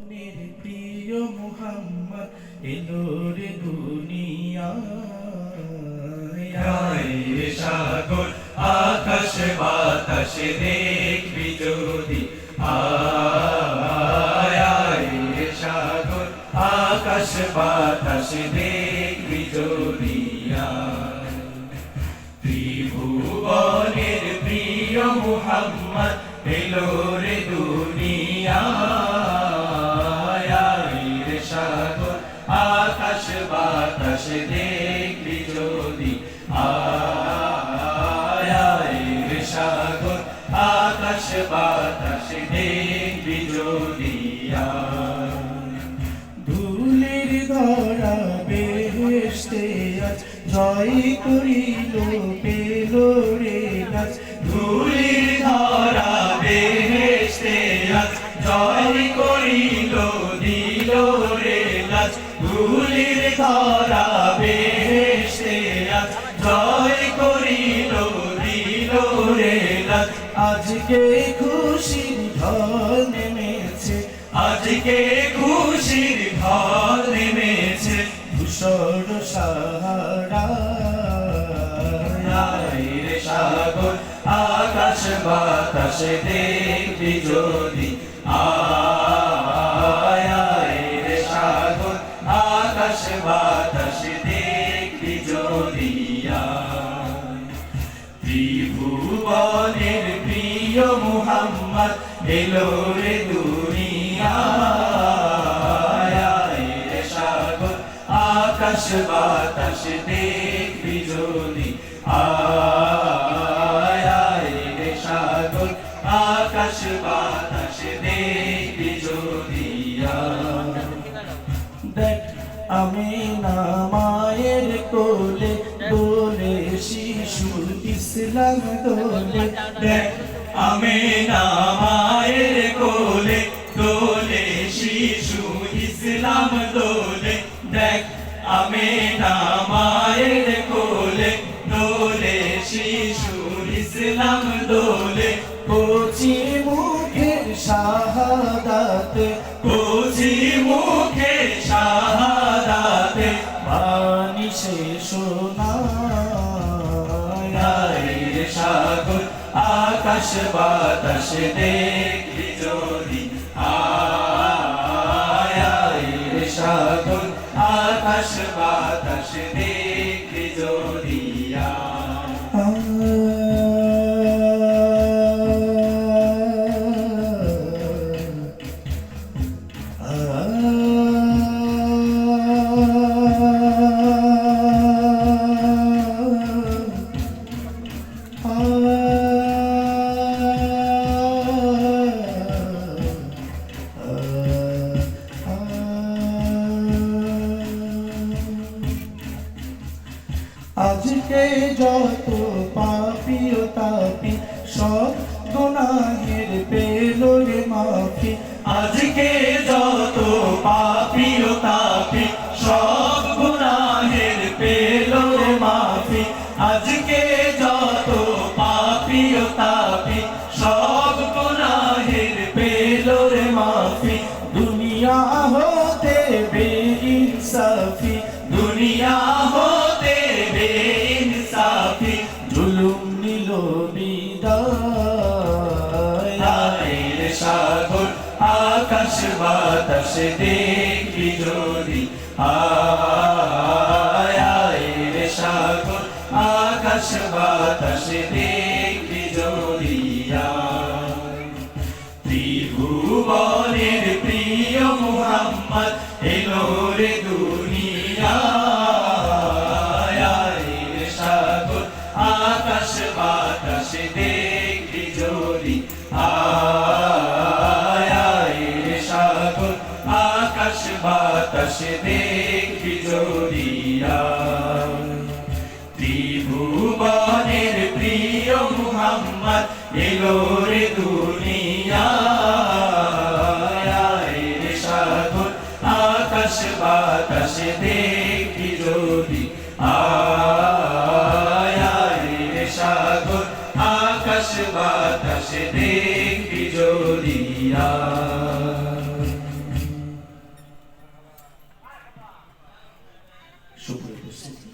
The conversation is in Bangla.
প্রিয় মুহাম্মদ এলো রে দুনিয়ায় রে সাগর আকাশ বাতাস দেখবি যদি আয় রে সাগর আকাশ বাতাস দেখবি যদি ত্রিভুবনের প্রিয় মুহাম্মদ এলো রে দুনিয়ায় রে সাগর আকাশ বাতাস দেখবি যদি আয় রে সাগর আকাশ বাতাস দেখবি যদি ধুলির ধরা বেহেশতে আজ জয় করিল পেল রে নাজ ধুলির ধরা বেহেশতে আজ জয় করিল দিল রে নাজ ধুলির ধরা বেহেশতে আজ জয় করিল দিল রে নাজ আজকে খুশির ঢল নেমেছে আজকে খুশির ঢল নেমেছে ধূসর সাহারা রে সাগর আকাশ বাতাস দেখবি যদি আয় রে সাগর আকাশ বাতাস দেখবি যদি ত্রিভুবনের প্রিয় মুহাম্মদ এলো রে দুনিয়ায় রে সাগর আকাশ বাতাস দেখবি যদি আয় রে সাগর আকাশ বাতাস দেখবি যদি দেখ আমি না মায়ের কোলে দোলে শিশু ইসলাম দোলে দেখ আমি না মায়ের কোলে দোলে শিশু ইসলাম দোলে দেখ আমি না মায়ের কোলে দোলে শিশু ইসলাম দোলে কচি মুখের শাহাদাতে কচি মুখে শাহাদাতে বাণী সে শোনায় রে সাগর আকাশ বাতাস দেখবি যদি আয় রে সাগর আকাশ বাতাস দেখবি যদি আজকে যত পাপী ও তাপী সব গুনাহের পেল রে মাফি আজকে যত পাপী ও তাপী সব গুনাহের পেল রে মাফি আজকে যত পাপী ও তাপী সব গুনাহের পেল রে মাফি দুনিয়া হতে বেইনসাফি দুনিয়া হতে বেইনসাফি জুলুম নিল বিদায় রে সাগর আকাশ বাতাস দেখবি যদি আয় রে সাগর আকাশ বাতাস দেখবি যদি ত্রিভুবনের প্রিয় মুহাম্মদ এলো রে দুনিয়ায় রে সাগর আকাশ বাতাস দেখবি যদি আয় রে সাগর আকাশ বাতাস দেখবি যদি ত্রিভুবনের প্রিয় মুহাম্মদ এলো রে দুনিয়ায় রে সাগর আকাশ বাতাস দেখবি যদি আয় রে সাগর আকাশ বাতাস দেখবি যদি সুপ্রিয় উপস্থিতি